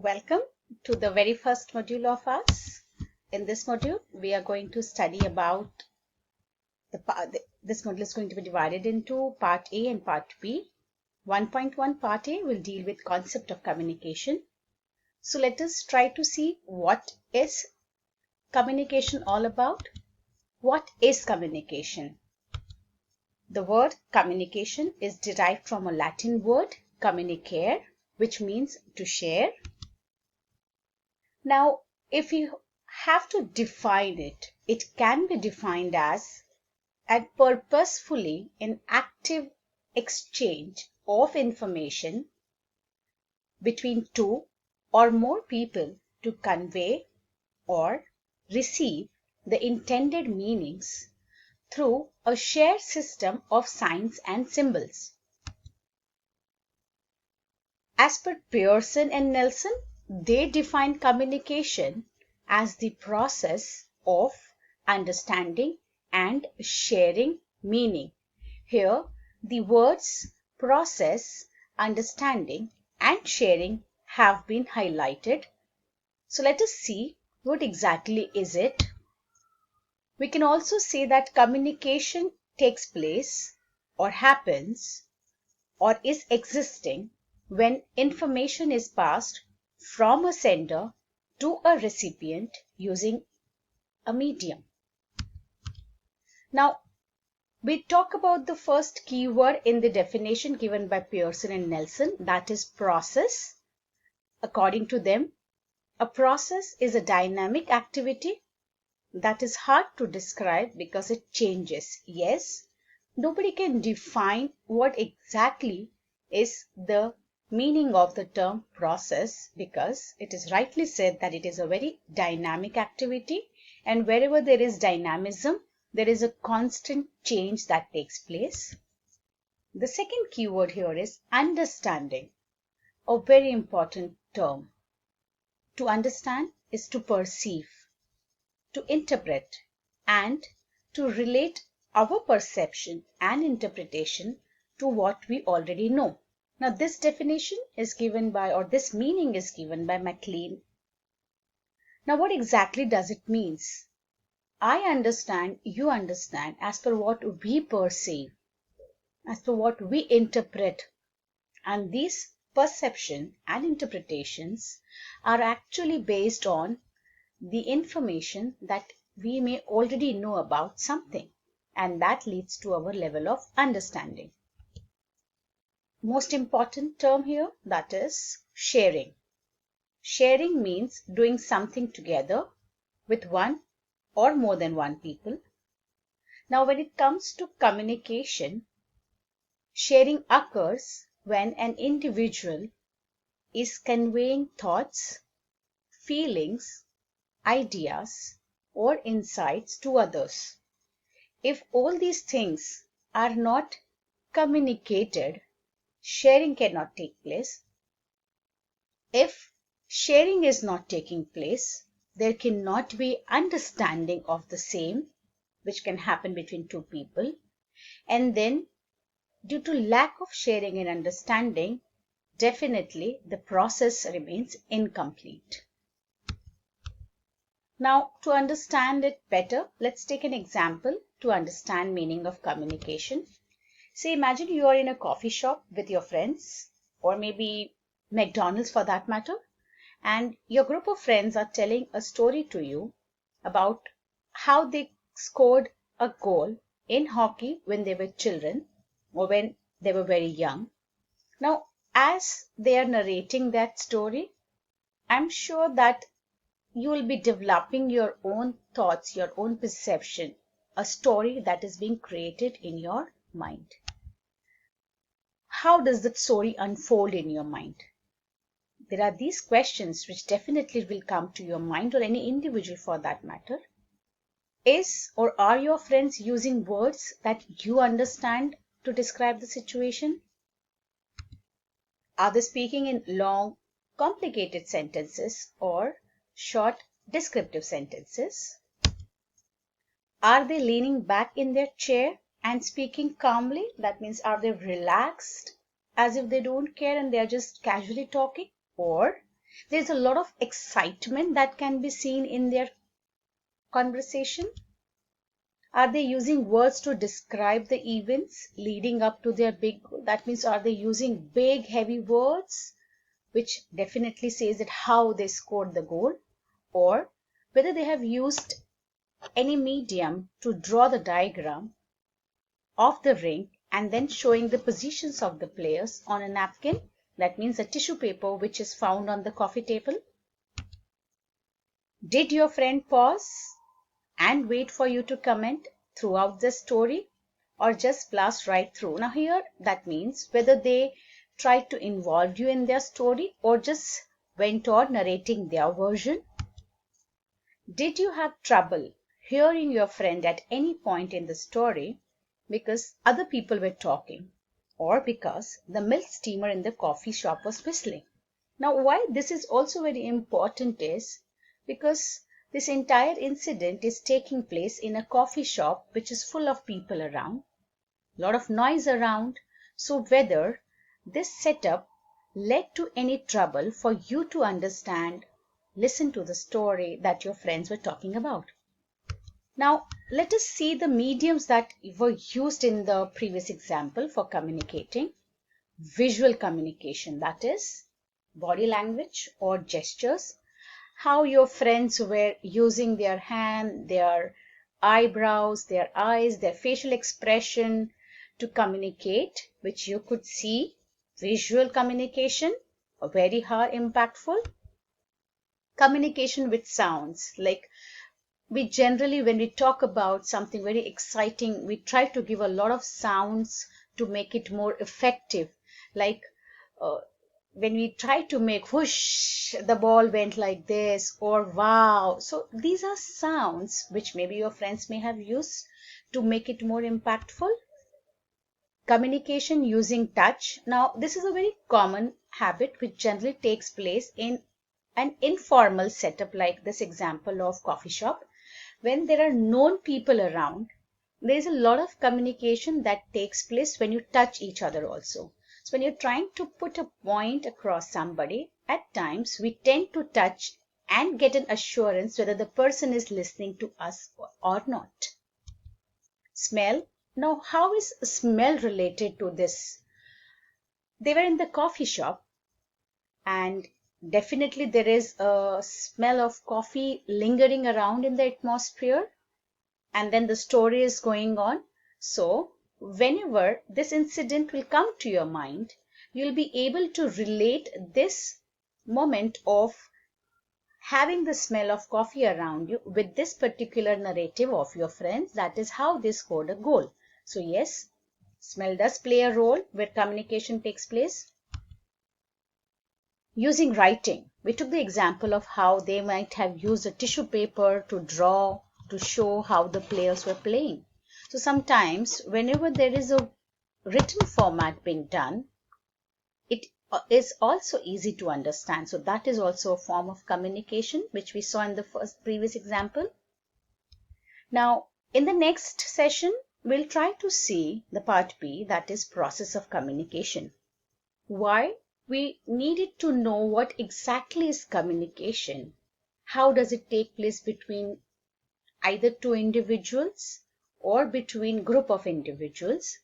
Welcome to the very first module of us. In this module, we are going to study about this module is going to be divided into part A and part B. 1.1 part A will deal with concept of communication. So let us try to see what is communication all about. What is communication? The word communication is derived from a Latin word communicare, which means to share. Now, if you have to define it, it can be defined as a purposefully and active exchange of information between two or more people to convey or receive the intended meanings through a shared system of signs and symbols. As per Pearson and Nelson, they define communication as the process of understanding and sharing meaning. Here, the words process, understanding, and sharing have been highlighted. So let us see what exactly is it. We can also say that communication takes place or happens or is existing when information is passed from a sender to a recipient using a medium. Now, we talk about the first keyword in the definition given by Pearson and Nelson, that is process. According to them, a process is a dynamic activity that is hard to describe because it changes. Yes, nobody can define what exactly is the meaning of the term process because it is rightly said that it is a very dynamic activity, and wherever there is dynamism, there is a constant change that takes place. The second keyword here is understanding, a very important term. To understand is to perceive, to interpret, and to relate our perception and interpretation to what we already know. Now, this definition is given by, or this meaning is given by MacLean. Now, what exactly does it mean? I understand, you understand, as per what we perceive, as per what we interpret. And these perception and interpretations are actually based on the information that we may already know about something, and that leads to our level of understanding. Most important term here, that is sharing. Sharing means doing something together with one or more than one people. Now, when it comes to communication, sharing occurs when an individual is conveying thoughts, feelings, ideas, or insights to others. If all these things are not communicated, sharing cannot take place. If sharing is not taking place, there cannot be understanding of the same, which can happen between two people. And then, due to lack of sharing and understanding, definitely the process remains incomplete. Now, to understand it better, let's take an example to understand meaning of communication. Say, imagine you are in a coffee shop with your friends, or maybe McDonald's for that matter, and your group of friends are telling a story to you about how they scored a goal in hockey when they were children or when they were very young. Now, as they are narrating that story, I'm sure that you will be developing your own thoughts, your own perception, a story that is being created in your mind. How does that story unfold in your mind? There are these questions which definitely will come to your mind, or any individual for that matter. Is or are your friends using words that you understand to describe the situation? Are they speaking in long, complicated sentences or short, descriptive sentences? Are they leaning back in their chair and speaking calmly? That means, are they relaxed as if they don't care and they are just casually talking? Or There's a lot of excitement that can be seen in their conversation. Are they using words to describe the events leading up to their big goal? That means, are they using big, heavy words, which definitely says that how they scored the goal, or whether they have used any medium to draw the diagram of the ring and then showing the positions of the players on a napkin. That means a tissue paper which is found on the coffee table. Did your friend pause and wait for you to comment throughout the story, or just blast right through? Now here that means whether they tried to involve you in their story or just went on narrating their version. Did you have trouble hearing your friend at any point in the story because other people were talking, or because the milk steamer in the coffee shop was whistling? Now why this is also very important is because this entire incident is taking place in a coffee shop which is full of people around, a lot of noise around. So whether this setup led to any trouble for you to understand, listen to the story that your friends were talking about. Now let us see the mediums that were used in the previous example for communicating. Visual communication, that is body language or gestures, how your friends were using their hand, their eyebrows, their eyes, their facial expression to communicate, which you could see. Visual communication, very hard, impactful. Communication with sounds, like we generally, when we talk about something very exciting, we try to give a lot of sounds to make it more effective. Like when we try to make whoosh, the ball went like this, or wow. So these are sounds which maybe your friends may have used to make it more impactful. Communication using touch. Now this is a very common habit which generally takes place in an informal setup like this example of coffee shop. When there are known people around, there is a lot of communication that takes place when you touch each other also. So when you're trying to put a point across somebody, at times we tend to touch and get an assurance whether the person is listening to us or not. Smell. Now, how is smell related to this? They were in the coffee shop, and definitely there is a smell of coffee lingering around in the atmosphere, and then the story is going on. So whenever this incident will come to your mind, you'll be able to relate this moment of having the smell of coffee around you with this particular narrative of your friends. That is how they scored a goal. So yes, smell does play a role where communication takes place. Using writing, we took the example of how they might have used a tissue paper to draw, to show how the players were playing. So sometimes whenever there is a written format being done, it is also easy to understand. So that is also a form of communication which we saw in the previous example. Now in the next session, we'll try to see the part B, that is process of communication. Why we needed to know what exactly is communication. How does it take place between either two individuals or between group of individuals?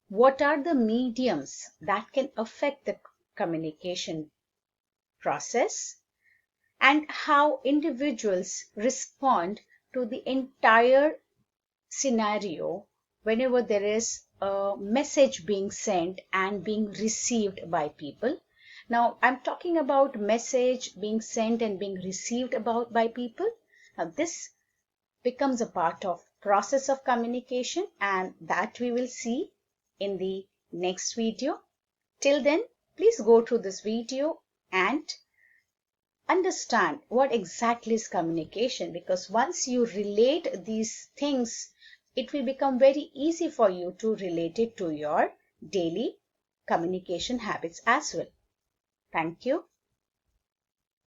What are the mediums that can affect the communication process, and how individuals respond to the entire scenario whenever there is a message being sent and being received by people. Now I'm talking about message being sent and being received by people. Now this becomes a part of process of communication, and that we will see in the next video. Till then, please go through this video and understand what exactly is communication, because once you relate these things, it will become very easy for you to relate it to your daily communication habits as well. Thank you.